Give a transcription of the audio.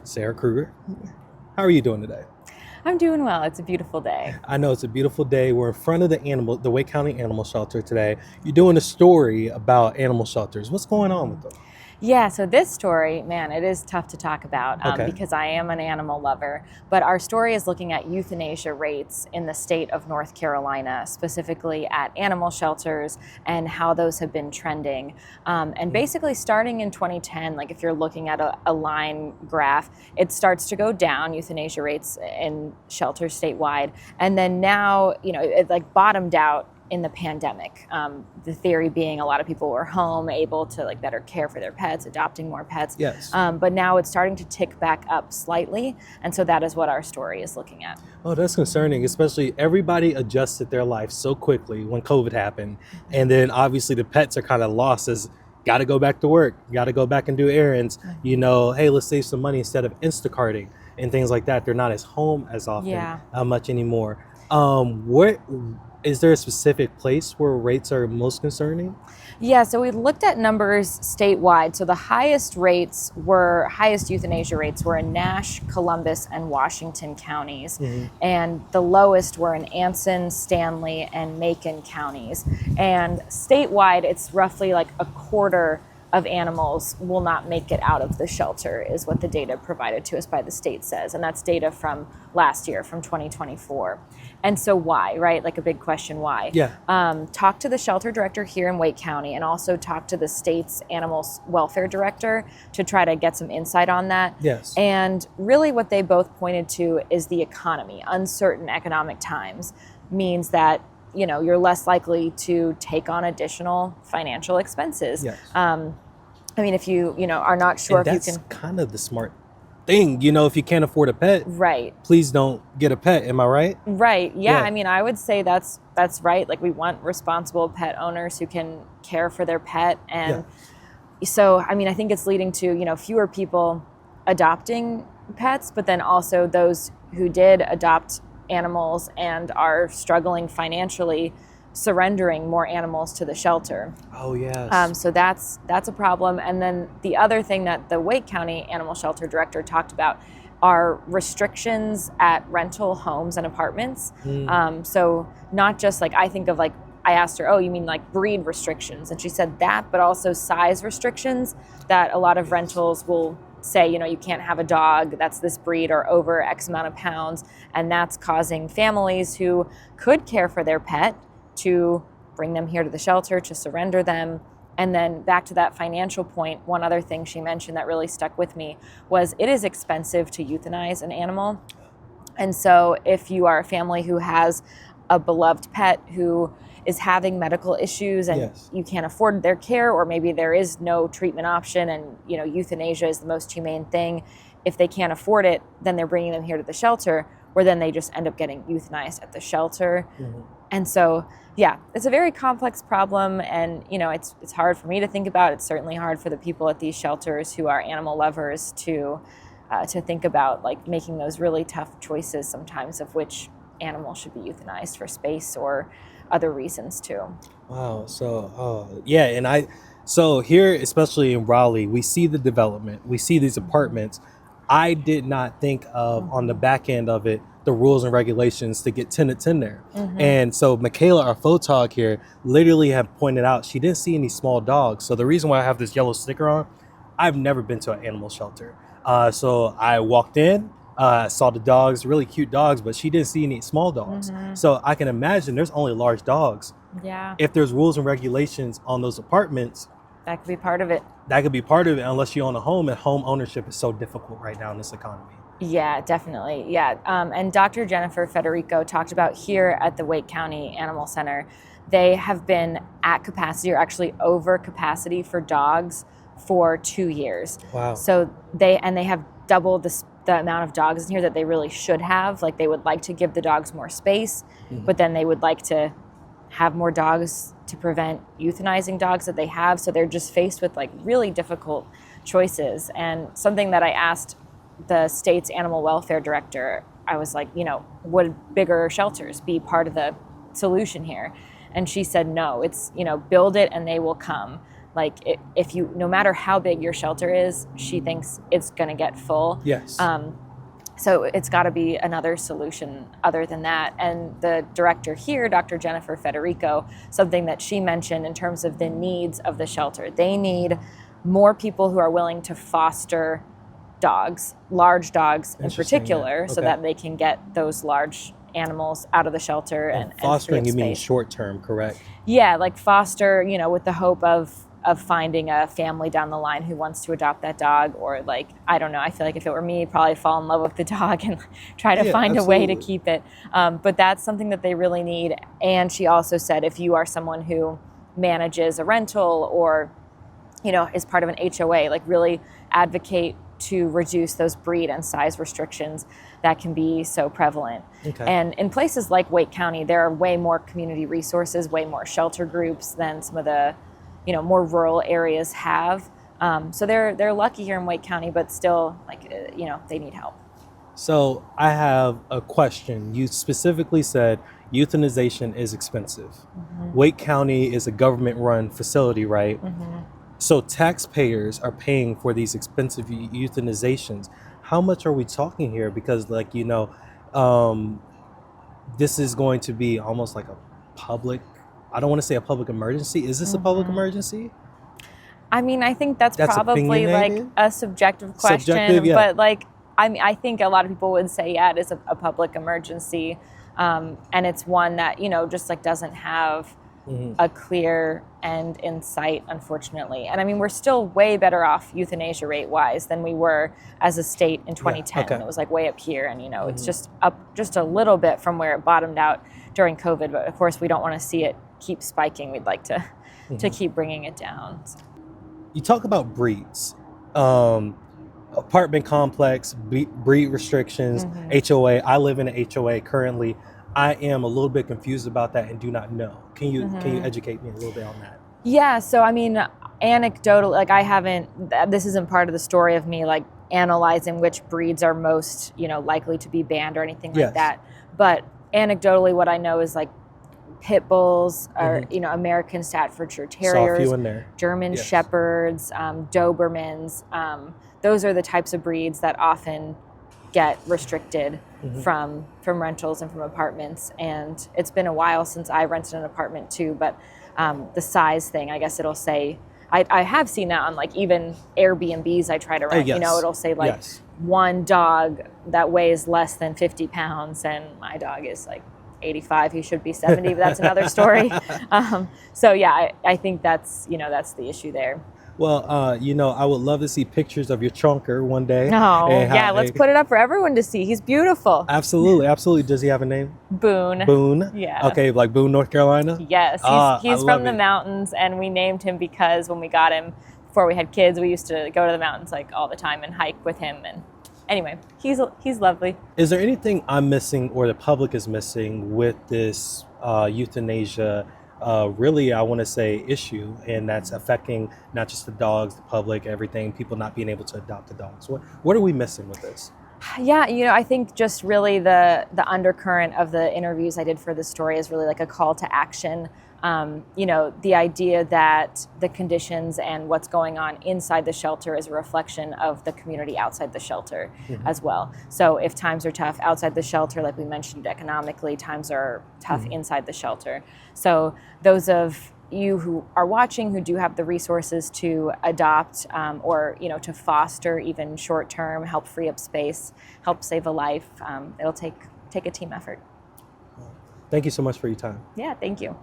Sarah Kruger. How are you doing today? I'm doing well. It's a beautiful day. I know it's a beautiful day. We're in front of the Wake County Animal Shelter today. You're doing a story about animal shelters. What's going on with them? Yeah, so this story, man, it is tough to talk about Okay. because I am an animal lover. But our story is looking at euthanasia rates in the state of North Carolina, specifically at animal shelters and how those have been trending. And basically starting in 2010, like if you're looking at a line graph, it starts to go down, euthanasia rates in shelters statewide. And then now, it like bottomed out in the pandemic. The theory being a lot of people were home, able to like better care for their pets, adopting more pets. Yes. But now it's starting to tick back up slightly. And so that is what our story is looking at. Oh, that's concerning, especially everybody adjusted their life so quickly when COVID happened. And then obviously the pets are kind of lost as got to go back to work, got to go back and do errands. Hey, let's save some money instead of Instacarting and things like that. They're not as home as often much anymore. What is there a specific place where rates are most concerning? Yeah, so we looked at numbers statewide. So the highest euthanasia rates were in Nash, Columbus, and Washington counties. And the lowest were in Anson, Stanley, and Macon counties. And statewide, it's roughly like a quarter of animals will not make it out of the shelter, is what the data provided to us by the state says. And that's data from last year, from 2024. And so why, right? Like a big question, why? Yeah. Talk to the shelter director here in Wake County and also talk to the state's animal welfare director to try to get some insight on that. Yes. And really what they both pointed to is the economy. Uncertain economic times means that you're less likely to take on additional financial expenses. Yes. I mean, if you are not sure and if you that's can. kind of the smart thing. If you can't afford a pet, Right. please don't get a pet. Am I right? Right. Yeah. Yeah. I mean, I would say that's right. Like we want responsible pet owners who can care for their pet. And so, I mean, I think it's leading to, fewer people adopting pets, but then also those who did adopt animals and are struggling financially, surrendering more animals to the shelter. Oh, yes. So that's a problem. And then the other thing that the Wake County Animal Shelter Director talked about are restrictions at rental homes and apartments. So not just like, I think of like, I asked her, oh, you mean like breed restrictions? And she said that, but also size restrictions that a lot of rentals will say, you can't have a dog that's this breed or over X amount of pounds. And that's causing families who could care for their pet to bring them here to the shelter, to surrender them. And then back to that financial point, one other thing she mentioned that really stuck with me was it is expensive to euthanize an animal. And so if you are a family who has a beloved pet who is having medical issues and you can't afford their care, or maybe there is no treatment option and euthanasia is the most humane thing, if they can't afford it, then they're bringing them here to the shelter, or then they just end up getting euthanized at the shelter. And so it's a very complex problem, and it's hard for me to think about. It's certainly hard for the people at these shelters who are animal lovers to think about, like making those really tough choices sometimes of which animal should be euthanized for space or other reasons too. Wow. So, so here, especially in Raleigh, we see the development, we see these apartments. I did not think of on the back end of it, the rules and regulations to get tenants in there. And so Michaela, our photog here, literally have pointed out she didn't see any small dogs. So the reason why I have this yellow sticker on, I've never been to an animal shelter. So I walked in, saw the dogs, really cute dogs, but she didn't see any small dogs. So I can imagine there's only large dogs. Yeah. If there's rules and regulations on those apartments, That could be part of it. That could be part of it unless you own a home, and home ownership is so difficult right now in this economy. Yeah, definitely. Yeah. And Dr. Jennifer Federico talked about here at the Wake County Animal Center, they have been at capacity, or actually over capacity, for dogs for 2 years. Wow. So they have doubled the amount of dogs in here that they really should have. Like, they would like to give the dogs more space, but then they would like to have more dogs to prevent euthanizing dogs that they have. So they're just faced with like really difficult choices. And something that I asked the state's animal welfare director, I was like, would bigger shelters be part of the solution here? And she said, no, it's, build it and they will come. like if you, no matter how big your shelter is, she thinks it's going to get full. Yes. So it's got to be another solution other than that. And the director here, Dr. Jennifer Federico, something that she mentioned in terms of the needs of the shelter, they need more people who are willing to foster dogs, large dogs in particular, Okay. so that they can get those large animals out of the shelter and fostering, free up you mean space. short term, correct? Yeah, like foster, you know, with the hope of finding a family down the line who wants to adopt that dog, or like, I don't know, I feel like if it were me, I'd probably fall in love with the dog and try to find a way to keep it. But that's something that they really need. And she also said, if you are someone who manages a rental or, you know, is part of an HOA, like really advocate to reduce those breed and size restrictions that can be so prevalent. Okay. And in places like Wake County, there are way more community resources, way more shelter groups than some of the, you know, more rural areas have. So they're lucky here in Wake County, but still, like, you know, they need help. So I have a question. You specifically said euthanization is expensive. Mm-hmm. Wake County is a government-run facility, right? Mm-hmm. So taxpayers are paying for these expensive euthanizations. How much are we talking here? Because, like, you know, this is going to be almost like a public, I don't want to say a public emergency. Is this a public emergency? I mean, I think that's probably like opinionated? a subjective question, Subjective, yeah. but like, I think a lot of people would say, yeah, it is a public emergency. And it's one that, you know, just like doesn't have a clear end in sight, unfortunately. And I mean, we're still way better off euthanasia rate wise than we were as a state in 2010. okay. It was like way up here. And, you know, it's just up just a little bit from where it bottomed out during COVID. But of course, we don't want to see it keep spiking. We'd like to keep bringing it down. You talk about breeds, apartment complex, breed restrictions, HOA. I live in an HOA currently. I am a little bit confused about that and do not know. Can you educate me a little bit on that? Yeah, so I mean, anecdotal, like this isn't part of the story of me like analyzing which breeds are most, you know, likely to be banned or anything like that. But anecdotally, what I know is like pit bulls or, you know, American Staffordshire Terriers, Saw a few in there. German Shepherds, Dobermans. Those are the types of breeds that often get restricted from rentals and from apartments. And it's been a while since I rented an apartment too, but the size thing, I guess it'll say, I have seen that on like even Airbnbs I try to rent, you know, it'll say like one dog that weighs less than 50 pounds and my dog is like 85, he should be 70, but that's another story. So yeah, I think that's, you know, that's the issue there. Well, you know, I would love to see pictures of your chunker one day. Oh, yeah, let's put it up for everyone to see. He's beautiful. Absolutely, absolutely. Does he have a name? Boone. Boone? Yeah. Okay, like Boone, North Carolina? Yes, he's from the mountains, and we named him because when we got him, before we had kids, we used to go to the mountains like all the time and hike with him. And anyway, he's lovely. Is there anything I'm missing or the public is missing with this euthanasia really, I want to say, issue, and that's affecting not just the dogs, the public, everything, people not being able to adopt the dogs? What are we missing with this? Yeah, you know, I think just really the undercurrent of the interviews I did for this story is really like a call to action. You know, the idea that the conditions and what's going on inside the shelter is a reflection of the community outside the shelter as well. So if times are tough outside the shelter, like we mentioned economically, times are tough inside the shelter. So those of you who are watching who do have the resources to adopt or, you know, to foster even short term, help free up space, help save a life, it'll take a team effort. Thank you so much for your time. Yeah, thank you.